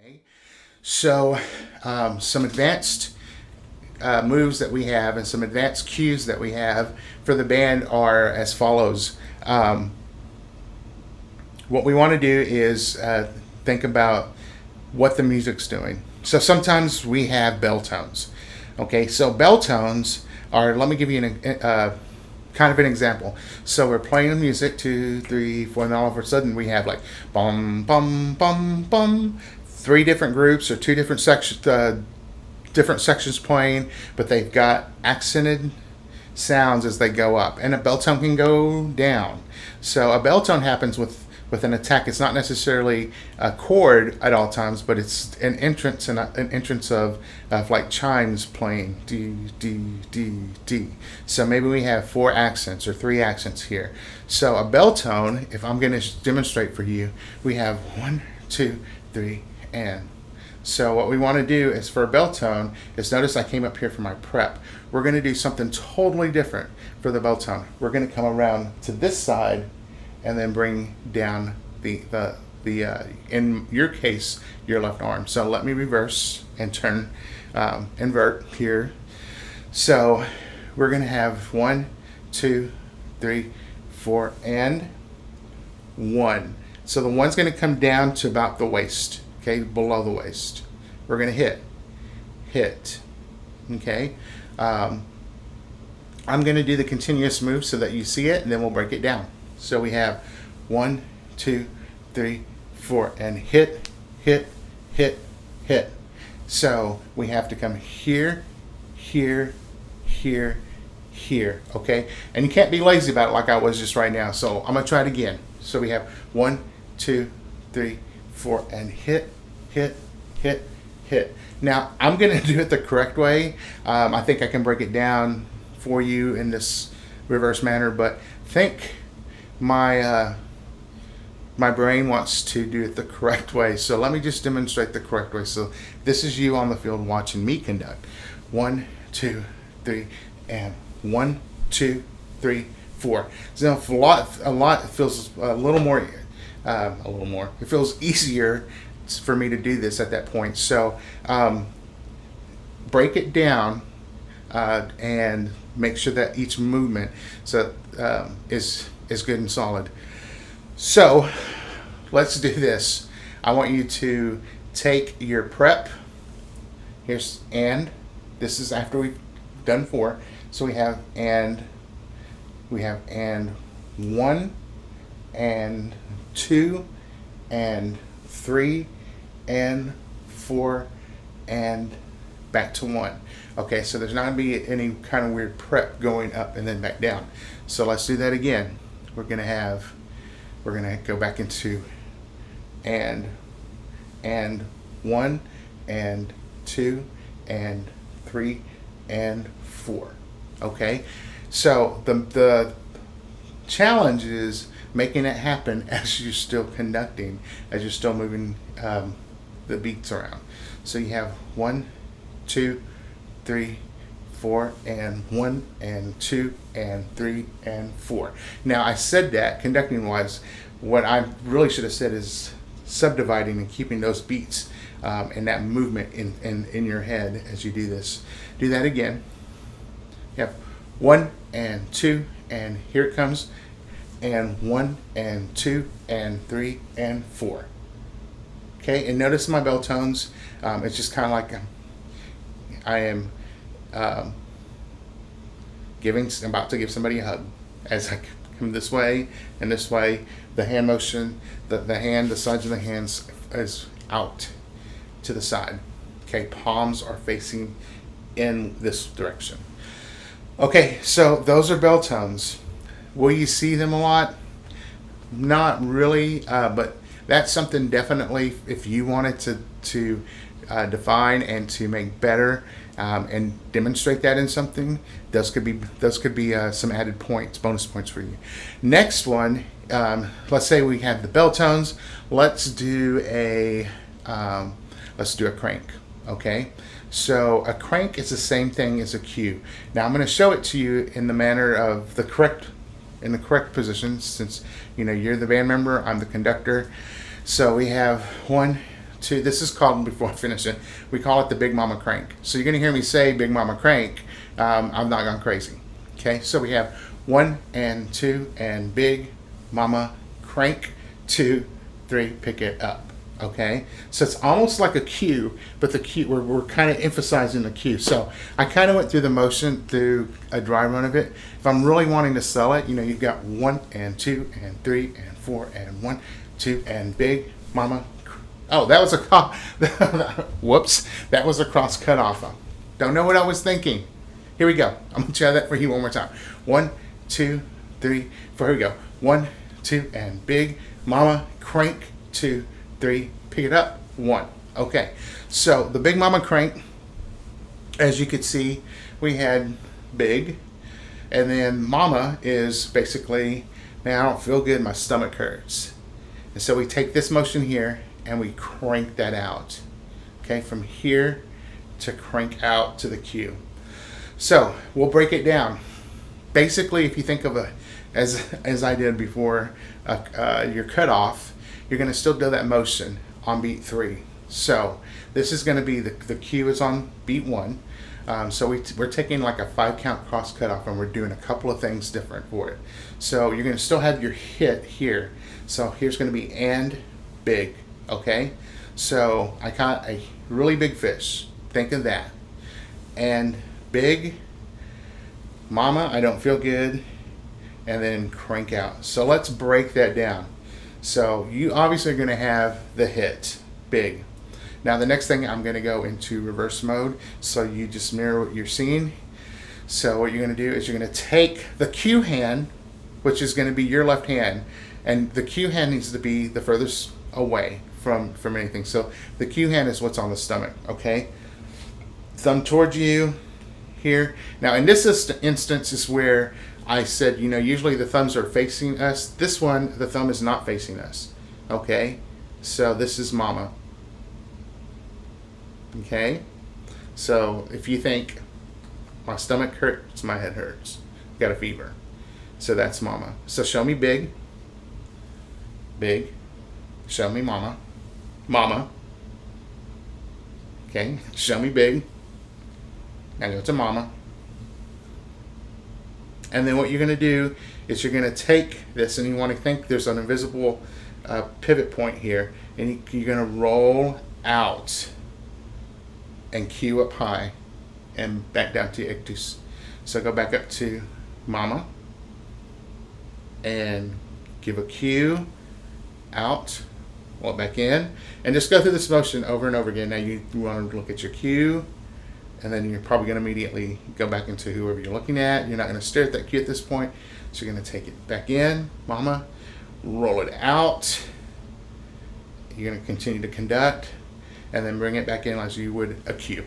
Okay. So, some advanced moves that we have and some advanced cues that we have for the band are as follows. What we want to do is think about what the music's doing. So sometimes we have bell tones. Okay, so bell tones are, let me give you kind of an example. So we're playing the music, 2, 3, 4, and all of a sudden we have like bum, bum, bum, bum, three different groups or two different sections playing, but they've got accented sounds as they go up, and a bell tone can go down. So a bell tone happens with an attack. It's not necessarily a chord at all times, but it's an entrance and an entrance of like chimes playing D D D D. So maybe we have 4 accents or 3 accents here. So a bell tone, if I'm going to demonstrate for you, we have 1, 2, 3, and. So what we want to do is for a bell tone is, notice I came up here for my prep. We're going to do something totally different for the bell tone. We're going to come around to this side and then bring down the in your case, your left arm. So let me reverse and turn, invert here. So we're going to have 1, 2, 3, 4, and 1. So the 1's going to come down to about the waist. Okay, below the waist. We're going to hit. Okay. I'm going to do the continuous move so that you see it, and then we'll break it down. So we have 1, 2, 3, 4, and hit. So we have to come here, here, here, here. Okay, and you can't be lazy about it like I was just right now. So I'm going to try it again. So we have 1, 2, 3, 4, and hit. Now I'm going to do it the correct way. I think I can break it down for you in this reverse manner, but think my brain wants to do it the correct way. So let me just demonstrate the correct way. So this is you on the field watching me conduct. 1, 2, 3, and 1, 2, 3, 4. So a lot feels a little more. It feels easier for me to do this at that point. So break it down and make sure that each movement is good and solid. So let's do this. I want you to take your prep. Here's and. This is after we've done 4. So we have and 1 and 2 and 3 and 4 and back to 1. Okay, so there's not going to be any kind of weird prep going up and then back down. So let's do that again. We're going to go back into and 1 and 2 and 3 and 4. Okay, so the challenge is making it happen as you're still conducting, as you're still moving the beats around. So you have 1, 2, 3, 4, and 1 and 2 and 3 and 4. Now I said that conducting wise. What I really should have said is subdividing and keeping those beats and that movement in your head as you do this. Do that again. You have 1 and 2, and here it comes, and 1 and 2 and 3 and 4. Okay, and notice my bell tones. It's just kind of like I am about to give somebody a hug as I come this way and this way. The hand motion, the sides of the hands is out to the side. Okay, palms are facing in this direction. Okay, so those are bell tones. Will you see them a lot? Not really, but that's something definitely if you wanted to define and to make better and demonstrate that in something. Those could be some added points, bonus points for you. Next one, let's say we have the bell tones. Let's do a crank. Okay, so a crank is the same thing as a cue. Now I'm going to show it to you in the manner of the correct position, since you're the band member, I'm the conductor. So we have 1, 2. This is called, before I finish it, we call it the Big Mama Crank. So you're going to hear me say Big Mama Crank. I'm not gone crazy. Okay, so we have 1 and 2 and Big Mama Crank, 2, 3, pick it up. Okay, so it's almost like a cue, but the cue, we're kind of emphasizing the cue. So I kind of went through the motion through a dry run of it. If I'm really wanting to sell it, you've got 1 and 2 and 3 and 4 and 1, 2 and Big Mama. Oh, that was a whoops, that was a cross cut off. Don't know what I was thinking. Here we go. I'm gonna try that for you one more time. 1, 2, 3, 4. Here we go. 1, 2 and Big Mama Crank, 2, 3, pick it up, 1. Okay, so the Big Mama Crank, as you could see, we had Big, and then Mama is basically, man, I don't feel good, my stomach hurts. And so we take this motion here and we crank that out. Okay, from here to crank out to the cue. So we'll break it down. Basically, if you think of as I did before, your cutoff, you're going to still do that motion on beat 3. So this is going to be the cue is on beat 1. So we're taking like a 5 count cross cutoff, and we're doing a couple of things different for it. So you're going to still have your hit here. So here's going to be and Big. Okay, so I caught a really big fish. Think of that. And Big Mama, I don't feel good, and then crank out. So let's break that down. So you obviously are going to have the hit, Big. Now the next thing, I'm going to go into reverse mode, so you just mirror what you're seeing. So what you're going to do is you're going to take the cue hand, which is going to be your left hand, and the cue hand needs to be the furthest away from anything. So the cue hand is what's on the stomach. Okay, thumb towards you here. Now in this instance is where I said, usually the thumbs are facing us. This one, the thumb is not facing us. Okay, so this is Mama. Okay, so if you think my stomach hurts, my head hurts, got a fever, so that's Mama. So show me Big, Big, show me Mama, Mama. Okay, show me Big, now go to Mama. And then what you're going to do is you're going to take this, and you want to think there's an invisible pivot point here, and you're going to roll out and cue up high and back down to ictus. So go back up to Mama and give a cue out, roll it back in, and just go through this motion over and over again. Now you want to look at your cue, and then you're probably going to immediately go back into whoever you're looking at. You're not going to stare at that cue at this point, so you're going to take it back in, Mama, roll it out. You're going to continue to conduct, and then bring it back in as you would a cue.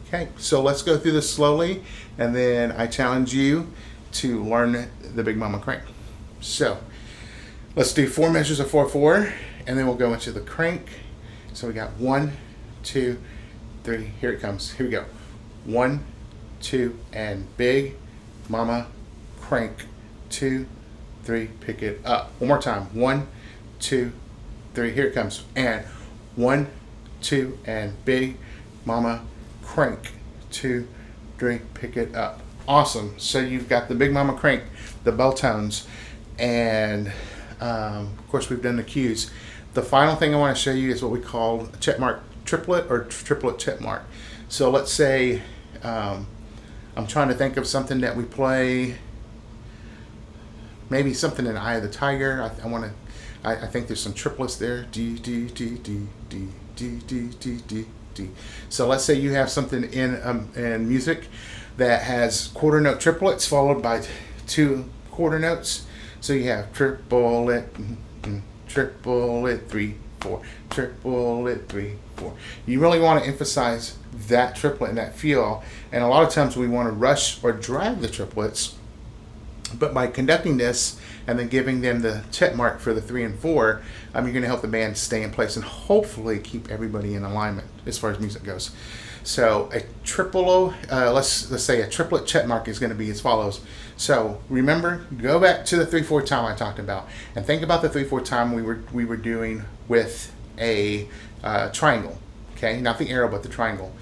Okay, so let's go through this slowly, and then I challenge you to learn the Big Mama Crank. So let's do 4 measures of 4/4, and then we'll go into the crank. So we got 1, 2, 3. Here it comes. Here we go. 1, 2, and Big Mama Crank, 2, 3, pick it up. One more time. 1, 2, 3. Here it comes. And 1, 2, and Big Mama Crank, 2, 3, pick it up. Awesome. So you've got the Big Mama Crank, the bell tones, and of course we've done the cues. The final thing I want to show you is what we call a check mark triplet, or triplet check mark. So let's say I'm trying to think of something that we play, maybe something in Eye of the Tiger. I think there's some triplets there. D D D D D D D D D D. So let's say you have something in music that has quarter note triplets followed by 2 quarter notes. So you have triplet, triplet, 3, 4, triplet, 3, 4. You really want to emphasize that triplet and that feel. And a lot of times we want to rush or drag the triplets, but by conducting this and then giving them the check mark for the 3 and 4, you're going to help the band stay in place and hopefully keep everybody in alignment as far as music goes. So a triple, let's say a triplet check mark is going to be as follows. So remember, go back to the 3/4 time I talked about, and think about the 3/4 time we were doing with a triangle. Okay, not the arrow, but the triangle.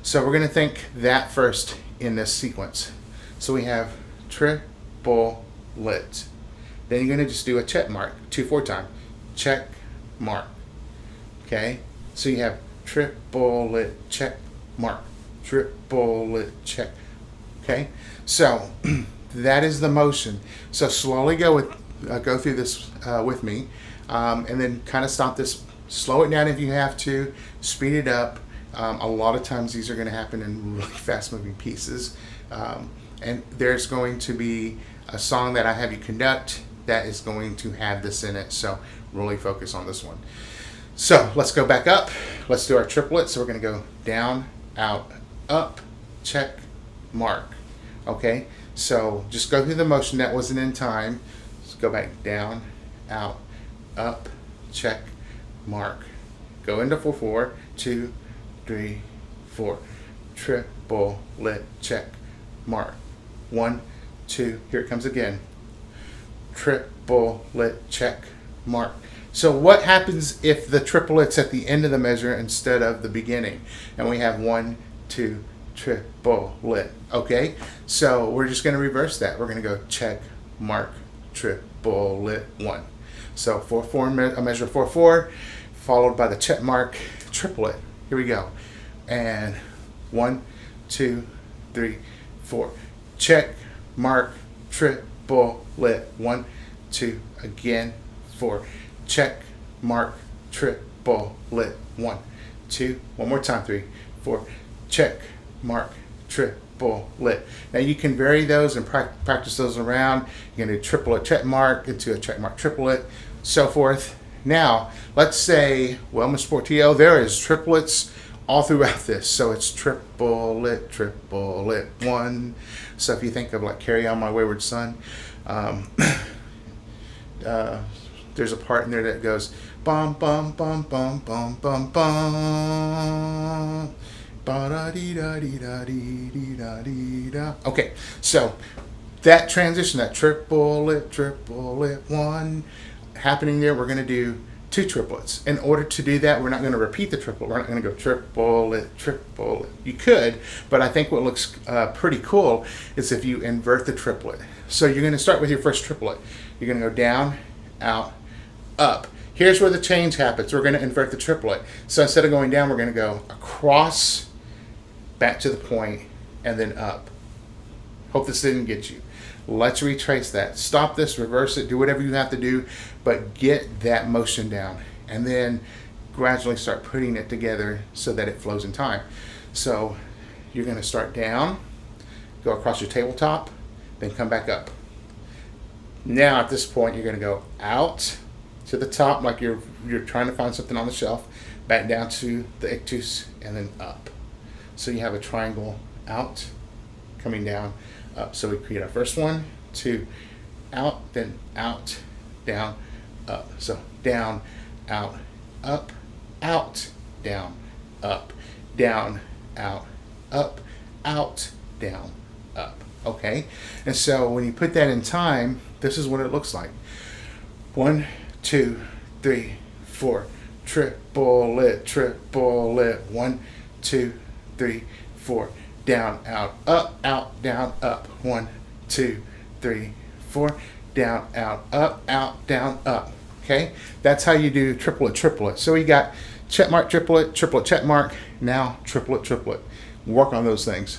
So we're going to think that first in this sequence. So we have triplet. Then you're going to just do a check mark 2/4 time. Check mark. Okay, so you have triplet check mark. Triplet check. Okay, so that is the motion. So slowly go through this with me, and then kind of stop this. Slow it down if you have to. Speed it up. A lot of times these are going to happen in really fast-moving pieces, and there's going to be a song that I have you conduct that is going to have this in it. So really focus on this one. So let's go back up. Let's do our triplets. So we're going to go down, out, up, check, mark. Okay, so just go through the motion. That wasn't in time. Let's go back down, out, up, check, mark. Go into 4/4, 2, 3, 4. Triplet check, mark. 1, 2. Here it comes again. Triplet check, mark. So what happens if the triplet's at the end of the measure instead of the beginning? And we have 1, 2, triplet. Okay, so we're just going to reverse that. We're going to go check, mark, triplet 1. So 4/4, a measure 4/4, followed by the check mark triplet. Here we go. And 1, 2, 3, 4. Check, mark, triplet. 1, 2, again, 4. Check, mark, triplet. 1, 2. One more time. 3, 4. Check, mark, triplet. Now you can vary those and practice those around. You're going to do triplet check mark into a check mark triplet, so forth. Now let's say, well, Mr. Portillo, there is triplets all throughout this. So it's triplet, triplet 1. So if you think of like Carry On My Wayward Son, there's a part in there that goes bum bum bum bum bum bum bum. Okay, so that transition, that triplet 1 happening there, we're going to do 2 triplets. In order to do that, we're not going to repeat the triplet. We're not going to go triplet. You could, but I think what looks pretty cool is if you invert the triplet. So you're going to start with your first triplet. You're going to go down, out, up. Here's where the change happens. We're going to invert the triplet. So instead of going down, we're going to go across, back to the point, and then up. Hope this didn't get you. Let's retrace that. Stop this, reverse it, do whatever you have to do, but get that motion down. And then gradually start putting it together so that it flows in time. So you're going to start down, go across your tabletop, then come back up. Now at this point, you're going to go out to the top like you're trying to find something on the shelf, back down to the ictus, and then up. So you have a triangle out, coming down, up. So we create our first 1, 2, out, then out, down, up. So down, out, up, out, down, up, down, out, down, up. Okay? And so when you put that in time, this is what it looks like. 1, 2, 3, 4. Triplet, triplet. 1, 2, 3, 4. Down, out, down, up. 1, 2, 3, 4. Down, out, down, up. Okay? That's how you do triplet, triplet. So we got check mark, triplet, check mark. Now triplet, triplet. Work on those things.